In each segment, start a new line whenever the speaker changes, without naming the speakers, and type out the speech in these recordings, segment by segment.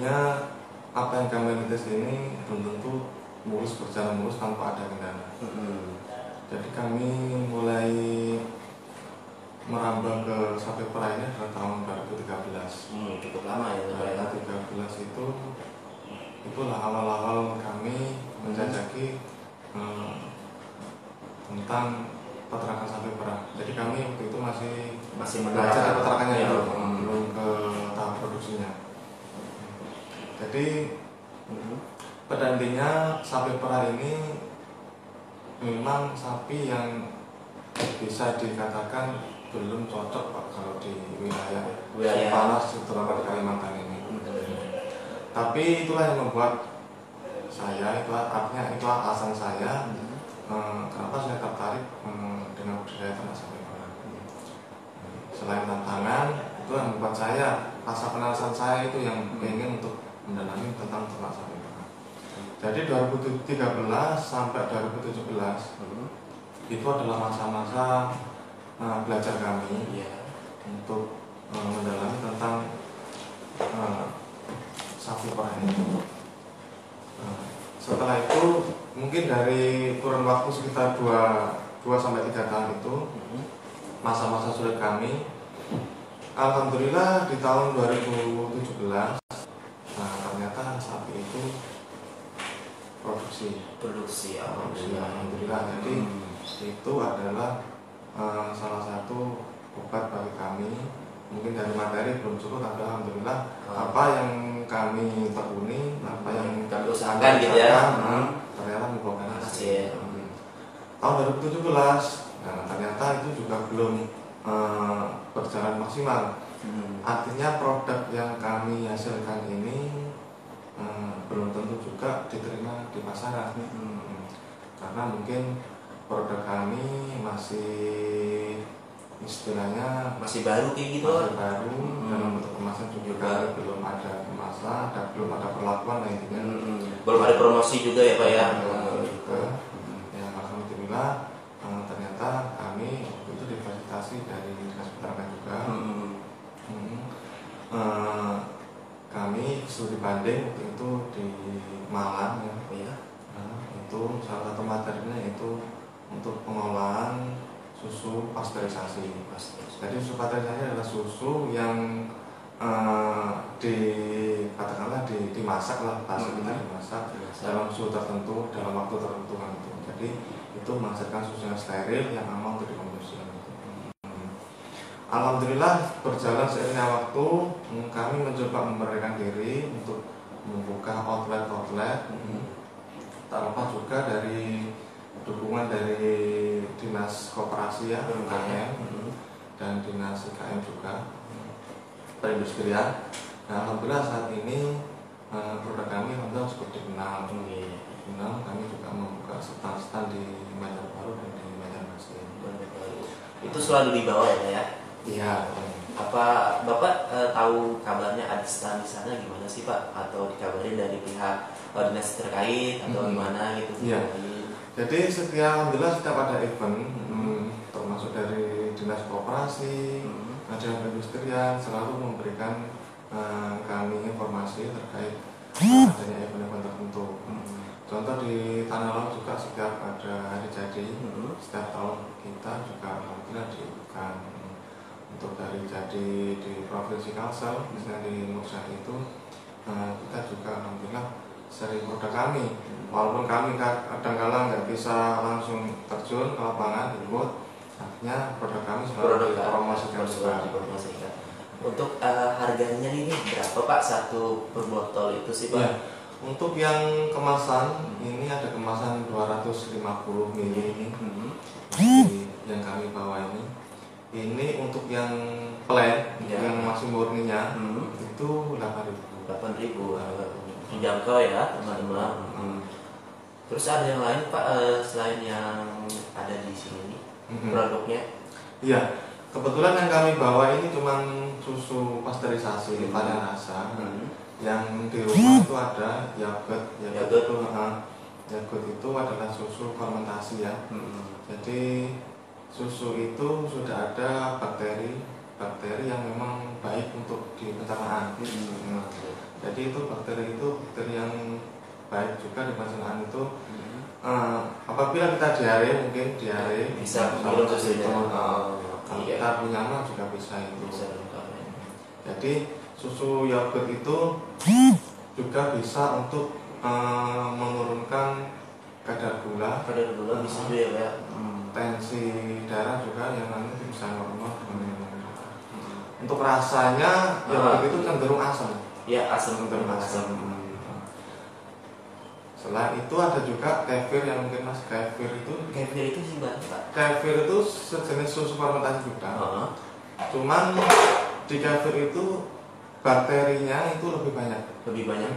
tentunya apa yang kami rintis ini belum tentu berjalan mulus tanpa ada kendala. Jadi kami mulai merambah ke sapi perah ini adalah tahun 2013.
Cukup lama ya.
2013 itulah awal-awal kami menjajaki tentang peternakan sapi perah. Jadi kami waktu itu masih belajar peternakannya ya, belum ke tahap produksinya. Jadi pada intinya sapi perah ini memang sapi yang bisa dikatakan belum cocok Pak kalau di wilayah panas terutama di Kalimantan ini. Tapi itulah yang membuat saya, itulah alasan saya kenapa saya tertarik dengan budidaya ternak sapi perah. Selain tantangan, itu yang membuat saya, rasa penasaran saya itu yang pengen untuk mendalami tentang ternak sapi perah. Jadi 2013 sampai 2017 itu adalah masa-masa belajar kami untuk mendalami tentang sapi perah ini. Setelah itu mungkin dari kurun waktu sekitar 2-3 tahun itu masa-masa sulit kami. Alhamdulillah di tahun 2017 ternyata sapi itu produksi alhamdulillah. Jadi itu adalah salah satu obat bagi kami. Mungkin dari materi belum cukup, tapi alhamdulillah apa yang kami tekuni, apa yang
kami usahakan gitu ya,
ternyata membuahkan hasil. Tahun 2017 ternyata itu juga belum berjalan maksimal. Artinya produk yang kami hasilkan ini belum tentu juga diterima di pasaran, karena mungkin produk kami masih istilahnya
masih baru kayak gitu,
dalam bentuk kemasan juga belum ada kemasan dan belum ada perlakuan intinya,
belum ada promosi juga ya Pak ya.
Yang alhamdulillah ternyata kami itu difasilitasi dari dinas peternakan juga. Kami studi banding waktu itu di Malang ya. Itu salah satu materinya itu untuk pengolahan susu pasteurisasi. Jadi susu pasteurisasi adalah susu yang katakanlah dimasak lah, kita dimasak dalam suhu tertentu, dalam waktu tertentu kan itu. Jadi itu menghasilkan susu yang steril yang aman untuk dikonsumsi. Alhamdulillah berjalan seiringnya waktu kami mencoba memberanikan diri untuk membuka outlet. Tak lepas juga dari dukungan dari dinas koperasi ya, UKM dan dinas IKM juga perindustrian. Nah, alhamdulillah saat ini produk kami alhamdulillah cukup dikenal. Kami juga membuka stand di Banjarbaru dan di Banjarmasin.
Itu selalu dibawa ya?
Iya.
Apa Bapak tahu kabarnya ada stand di sana gimana sih Pak? Atau dikabarin dari pihak dinas terkait atau gimana gitu?
Iya. Jadi alhamdulillah setiap ada event, termasuk dari dinas koperasi, dinas perindustrian selalu memberikan kami informasi terkait adanya event-event tertentu. Contoh di Tanah Laut juga setiap ada hari jadi, setiap tahun kita juga alhamdulillah dibuka. Untuk dari jadi di Provinsi Kalsel, misalnya di Nusa itu, kita juga alhamdulillah sering produk kami. Walaupun kami kadang-kala nggak bisa langsung terjun ke lapangan ikut, artinya produk kami selalu dipromosikan juga.
Untuk harganya ini berapa Pak satu per botol itu sih Pak?
Ya, untuk yang kemasan ini ada kemasan 250 ml ini, yang kami bawa ini. Ini untuk yang plain, yang masih murninya itu 8.000.
Menjangkau ya teman-teman. Terus ada yang lain Pak selain yang ada di sini produknya?
Iya, kebetulan yang kami bawa ini cuma susu pasteurisasi varian rasa. Yang di rumah itu ada yogurt. Yogurt itu adalah susu fermentasi ya. Jadi susu itu sudah ada bakteri yang memang baik untuk di pencernaan. Jadi itu bakteri yang baik juga di pencernaan itu. Apabila kita diare
bisa minum susunya.
Kalau kita punya anak juga bisa itu. Jadi susu yogurt itu juga bisa untuk menurunkan kadar gula.
Bisa juga ya.
Tensi darah juga yang nanti bisa normal. Untuk rasanya yogurt itu cenderung asam.
Ya, asam.
Selain itu ada juga kefir yang mungkin mas kefir itu
sih Pak.
Kefir itu sejenis susu fermentasi juga. Cuman di kefir itu bakterinya itu lebih banyak.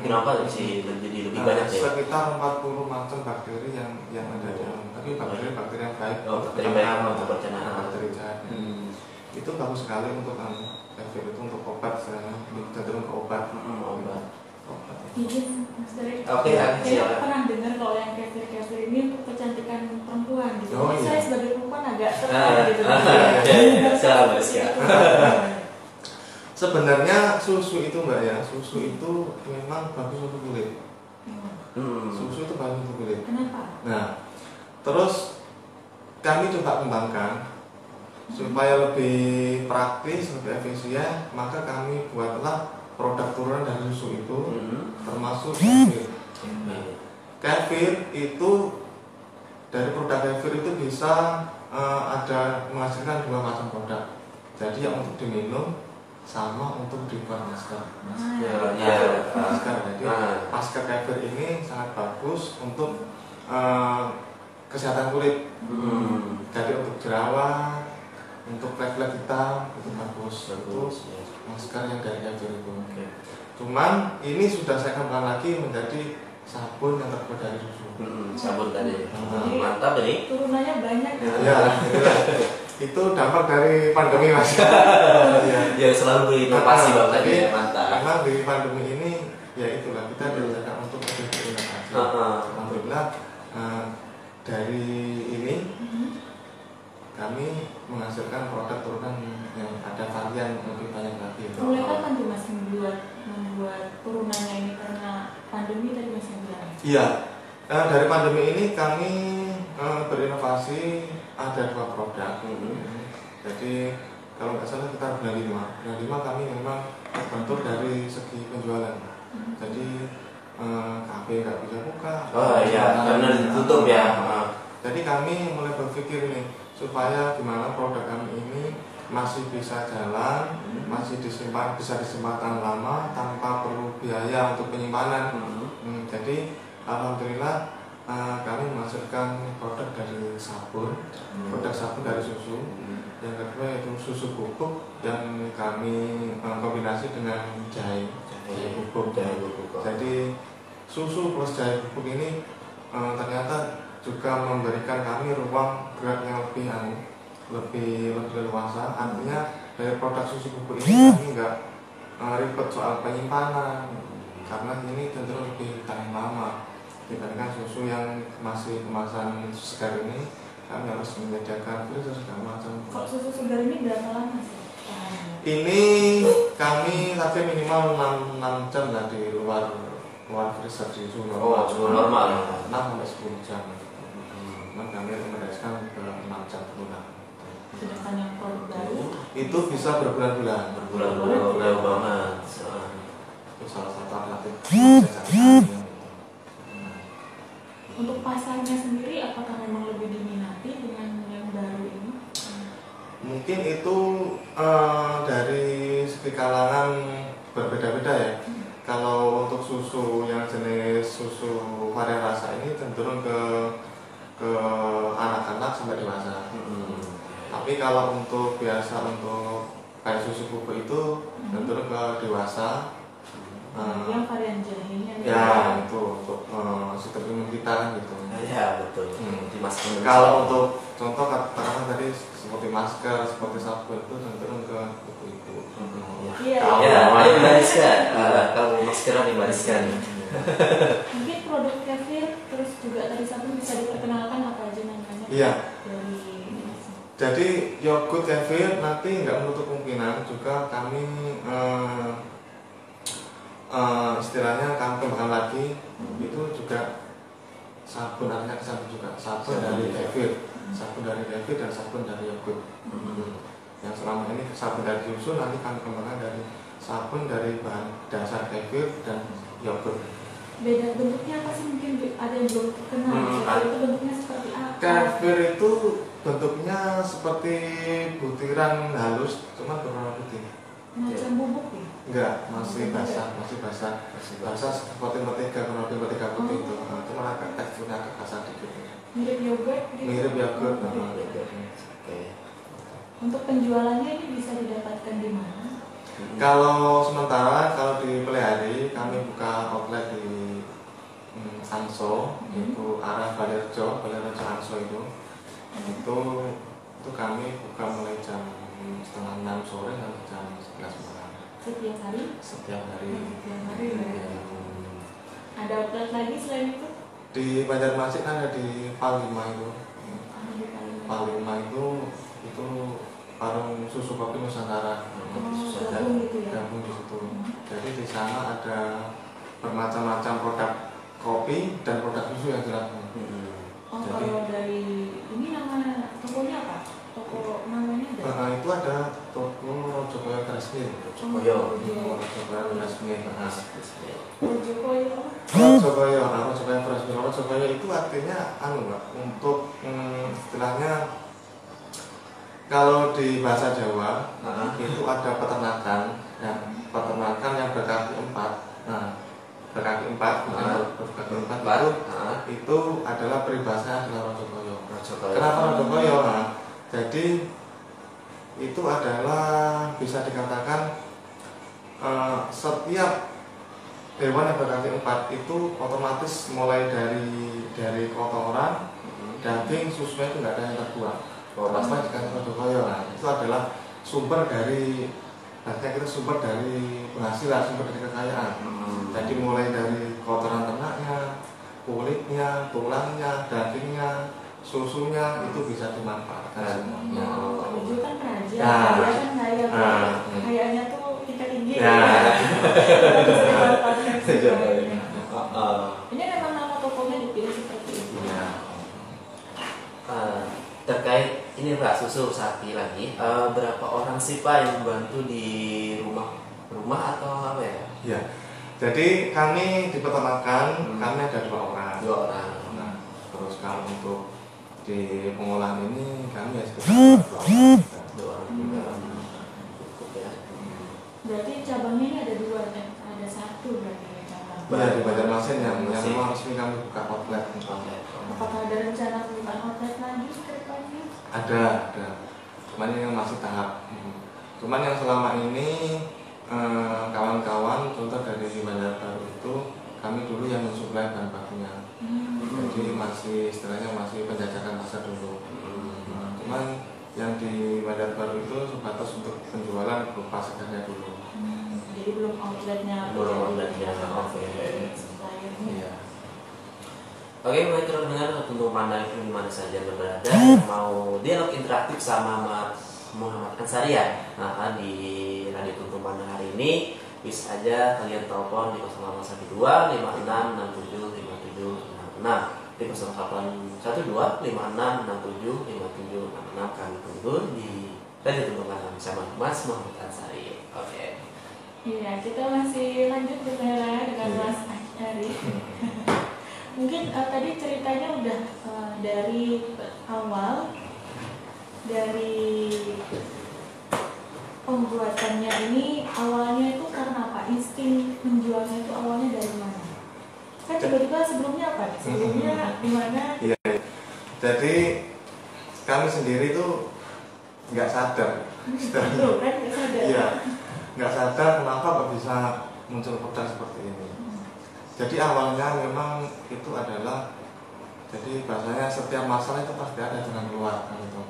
Kenapa sih jadi lebih banyak ya?
Sekitar 40 macam bakteri yang ada di dalam. Tapi bakteri yang baik.
Bakteri baik untuk pencernaan.
Bakteri jahat. Itu bagus sekali untuk kefir itu untuk obat, cenderung ke obat.
Izin Mas Derek.
Oke,
saya pernah dengar kalau yang kefir ini untuk kecantikan perempuan gitu. Saya sebagai perempuan agak tertarik gitu.
Salah ya.
Sebenarnya susu itu Mbak ya, susu itu memang bagus untuk kulit. Susu itu bagus untuk kulit.
Kenapa?
Nah, terus kami coba kembangkan supaya lebih praktis, lebih efisien, maka kami buatlah produk turunan dari susu itu, termasuk kefir. Kefir itu dari produk kefir itu bisa ada menghasilkan 2 macam produk. Jadi yang untuk diminum sama untuk dibuat masker. Masker. Jadi masker kefir ini sangat bagus untuk kesehatan kulit. Jadi untuk jerawat, untuk flek-flek hitam itu bagus. Itu masker yang dari kefir itu. Cuman ini sudah saya kembangkan lagi menjadi sabun yang terbuat dari susu.
Sabun tadi. Mantap ini.
Turunannya banyak.
Ya, itu dampak dari pandemi Mas.
Ya selalu berinovasi Bang tadi. Mantap.
Karena di pandemi ini ya itulah kita diajarkan untuk lebih berinovasi. Alhamdulillah dari ini kami menghasilkan produk turunan yang ada varian lebih banyak lagi.
Mulai kapan tuh Mas membuat turunannya ini karena pandemi tadi Mas bilang?
Iya, dari pandemi ini kami berinovasi ada 2 produk. Jadi kalau nggak salah kita bulan 5 kami memang terbentur dari segi penjualan. Jadi kafe nggak bisa buka.
Karena ditutup ya.
Jadi kami mulai berpikir nih supaya gimana produk kami ini masih bisa jalan, masih bisa disimpan lama tanpa perlu biaya untuk penyimpanan. Jadi alhamdulillah kami menghasilkan produk dari sabun, produk sabun dari susu. Yang kedua itu susu bubuk yang kami kombinasi dengan jahe bubuk. Jadi susu plus jahe bubuk ini ternyata juga memberikan kami ruang gerak yang lebih leluasa. Artinya dari produk susu bubuk ini kami nggak ribet soal penyimpanan, karena ini cenderung lebih tahan lama dibandingkan susu yang masih kemasan segar ini. Kami harus menyediakan freezer segala macam.
Kalau susu segar ini berapa lama sih?
Ini kami tapi minimal 6 jam lah di luar freezer di suhu normal.
Suhu normal.
6 sampai 10 jam. Kami rekomendasikan ke 6 jam pulang.
Sedangkan yang produk baru
itu bisa berbulan-bulan.
Jauh banget.
Itu salah satu alternatif.
Untuk pasarnya sendiri, apakah memang lebih diminati dengan yang baru ini?
Mungkin itu dari segi kalangan berbeda-beda ya. Kalau untuk susu yang jenis susu varian rasa ini cenderung ke anak-anak sampai dewasa. Tapi kalau untuk biasa untuk kayak susu bubuk itu cenderung ke dewasa.
Yang varian jahenya
Ya itu untuk sistem imun kita kan gitu.
Ya betul.
Kalau untuk contoh katakanlah tadi seperti masker, seperti sabun itu cenderung ke ibu-ibu.
Iya.
Ayo dibariskan. Kalau maskeran dibariskan.
Mungkin produk kefir terus juga tadi sabun bisa diperkenalkan apa aja namanya?
Iya.
Dari
Jadi yogurt kefir nanti nggak menutup kemungkinan juga kami istilahnya kami kembangkan lagi itu juga sabun, artinya sabun juga sabun dari kefir, dan sabun dari yogurt. Yang selama ini sabun dari susu, nanti kami kembangkan dari sabun dari bahan dasar kefir dan yogurt.
Beda bentuknya apa sih, mungkin ada yang belum kenal? Kefir itu bentuknya seperti apa?
Kefir itu bentuknya seperti butiran halus, cuma berwarna putih.
Macam bubuk ya?
Enggak, masih basah seperti mentega, kurang lebih mentega putih itu. Cuma agak teksturnya agak kasar dikit.
Mirip yogurt gitu?
Mirip yogurt.
Oke.
Untuk penjualannya ini bisa didapatkan di mana?
Kalau sementara, kalau di Pelihari kami buka outlet di Anso, itu arah Balirjo Anso itu kami buka mulai jam setengah 6 sore sampai jam 11 malam.
Setiap hari?
Setiap hari.
Setiap hari ya. Ada outlet lagi selain itu?
Di Banjarmasin ada di Palima itu. Palima itu warung susu kopi Nusantara.
Gabung gitu ya?
Gabung di situ. Jadi di sana ada bermacam-macam produk kopi dan produk susu yang jelas.
Jadi, kalau dari ini nama tokonya apa? Toko namanya ada?
Itu ada toko Rojokoyo Grasmir.
Rojokoyo
Grasmir. Rojokoyo itu artinya Mbak, untuk istilahnya kalau di bahasa Jawa itu ada peternakan, peternakan yang berkaki 4. Berkaki 4 itu adalah peribahasanya adalah Rojokoyo. Kenapa Rojokoyo? Jadi itu adalah bisa dikatakan setiap hewan yang berkaki 4 itu otomatis mulai dari kotoran, daging, susunya itu nggak ada yang terbuang. Pasti dikasih Rojokoyo. Itu adalah sumber dari penghasilan, sumber dari kekayaan. Jadi mulai dari kotoran ternaknya, kulitnya, tulangnya, dagingnya, susunya itu bisa dimanfaatkan semuanya.
Itu kan kerajaan, dia kan kayaknya tuh tingkat tinggi. Ini memang nama tokonya dipilih seperti itu.
Terkait ini Pak, susu sapi lagi, berapa orang sih Pak yang membantu di rumah atau apa ya?
Ya, jadi kami di peternakan kami ada 2 orang. Terus kalau untuk di pengolahan ini kami sekitar 2 orang juga.
Cukup ya.
Berarti cabangnya ini ada 2, ada 1 berarti cabang.
Ya, di Banjarmasin yang memang resmi kami buka outlet.
Apakah ada rencana buka outlet lagi ke depannya?
Ada. Cuman ini yang masih tahap. Cuman yang selama ini kawan-kawan contoh dari Bandar Baru itu kami dulu yang mensuplai bahan bakunya. Jadi istilahnya masih penjajakan pasar dulu. Cuman yang di Bandar Baru itu sebatas untuk penjualan berupa segarnya dulu.
Jadi belum outletnya.
Iya.
Oke, baik teman-teman, untuk Anda di mana saja berada, mau dialog interaktif sama Muhammad Ansari ya. Nah, di Radio Tuntung Pandang hari ini bisa aja kalian telepon di 0812 5667 5766, di 0812 5667 5766. Kami tunggu di Radio Tuntung Pandang bersama Mas Muhammad Ansari. Oke.
Iya, kita masih lanjut bertanya dengan Mas Ansari. Mungkin tadi ceritanya udah dari awal, dari pembuatannya ini awalnya itu karena apa? Insting menjualnya itu awalnya dari mana? Kan tiba-tiba sebelumnya apa? Sebelumnya di mana?
Iya. Jadi kami sendiri tuh nggak sadar.
Betul kan, nggak sadar.
Iya, nggak sadar kenapa kok bisa muncul produk seperti ini. Jadi awalnya memang itu adalah, jadi bahasanya setiap masalah itu pasti ada jalan keluar kan itu.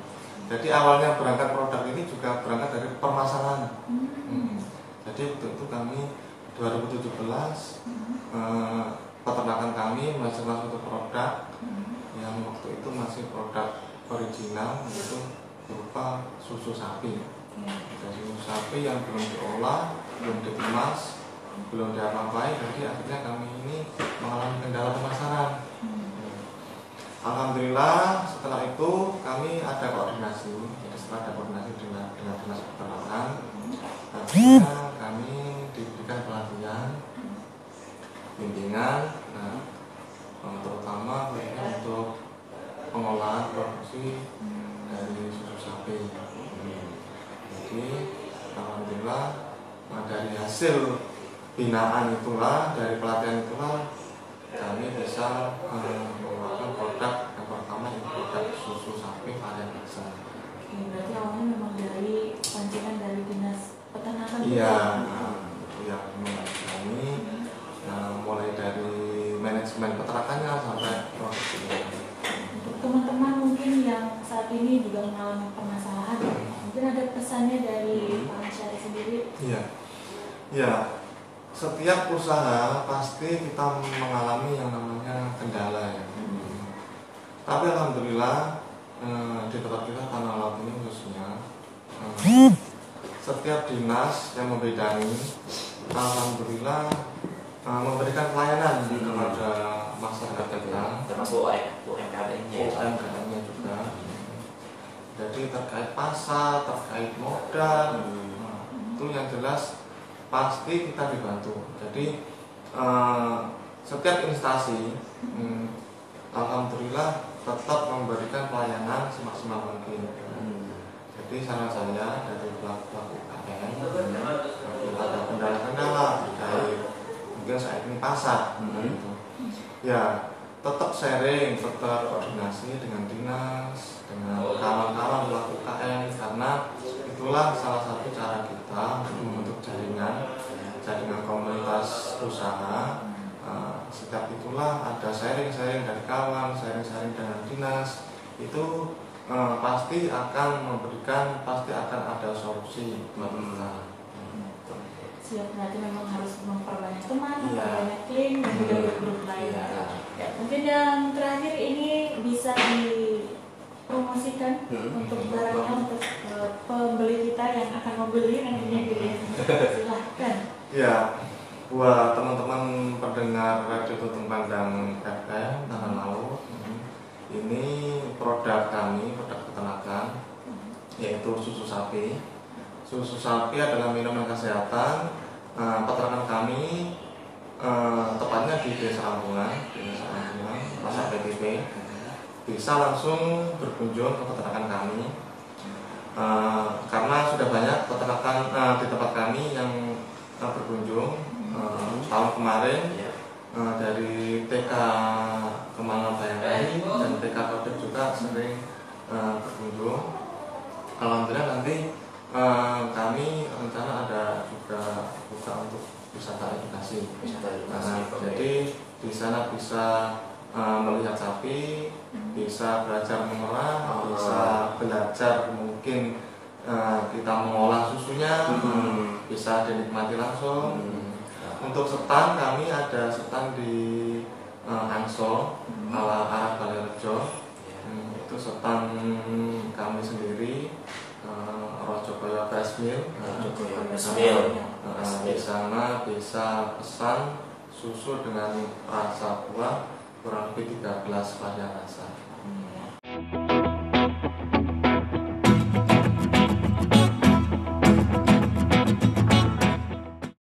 Jadi awalnya berangkat produk ini juga berangkat dari permasalahan. Jadi waktu itu kami 2017 peternakan kami masuk satu produk yang waktu itu masih produk original, yaitu berupa susu sapi. Susu sapi yang belum diolah, belum dikemas, belum diapa-apain, jadi akhirnya kami ini mengalami kendala pemasaran. Alhamdulillah setelah itu kami ada koordinasi, jadi setelah ada koordinasi dengan dinas peternakan, akhirnya kami diberikan pelatihan, bimbingan, terutama untuk pengolahan produksi dari susu sapi. Jadi alhamdulillah dari hasil binaan itulah, dari pelatihan itulah kami bisa mengeluarkan produk yang pertama, itu produk susu sapi varian Aksa.
Berarti awalnya memang dari pancingan dari dinas peternakan.
Iya, ya kami mulai dari manajemen peternakannya sampai produksinya.
Untuk teman-teman mungkin yang saat ini juga mengalami permasalahan, mungkin ada pesannya dari Pak Ansyari sendiri.
Iya, ya. Setiap usaha pasti kita mengalami yang namanya kendala ya. Tapi alhamdulillah di tempat kita Tanah Laut ini khususnya setiap dinas yang membidangi alhamdulillah memberikan pelayanan kepada masyarakat kita,
termasuk UMKM-nya.
UMKM-nya juga. Jadi terkait pasar, terkait modal, itu yang jelas pasti kita dibantu. Jadi setiap instansi alhamdulillah tetap memberikan pelayanan semaksimal mungkin. Jadi saran saya dari pelaku UKM, bila ada kendala-kendala terkait mungkin saat ini pasar, gitu. Ya tetap sharing, tetap koordinasi dengan dinas, dengan kawan-kawan pelaku UKM, karena itulah salah satu cara kita untuk membentuk jaringan komunitas usaha. Setiap itulah ada sharing-sharing dari kawan, sharing-sharing dengan dinas, itu pasti akan ada solusi buat kita.
Siap, berarti memang harus memperbanyak teman, memperbanyak link dan juga grup lain. Ya, mungkin yang terakhir ini bisa dipromosikan untuk barangnya untuk pembeli kita yang akan membeli nantinya gitu ya. Silahkan.
Ya, buat teman-teman pendengar Radio Tutung Pandang FM Tanah Laut, ini produk kami, produk peternakan, yaitu susu sapi. Susu sapi adalah minuman kesehatan. Peternakan kami tepatnya di Desa Ampungan, Pasar PTP. Bisa langsung berkunjung ke peternakan kami, karena sudah banyak peternakan di tempat kami yang berkunjung. Tahun kemarin dari TK Kemangga Bayangkari dan TK Kodir juga sering berkunjung. Alhamdulillah nanti kami rencana ada juga buka untuk wisata edukasi. Jadi di sana bisa melihat sapi, bisa belajar mengolah, bisa belajar mungkin kita mengolah susunya, bisa dinikmati langsung. Untuk stand kami ada stand di Angsol ala Arab Balairejo. Itu stand kami sendiri, Rojokoyo Rice Mill. Di sana bisa pesan susu dengan rasa buah kurang lebih 13 varian rasa.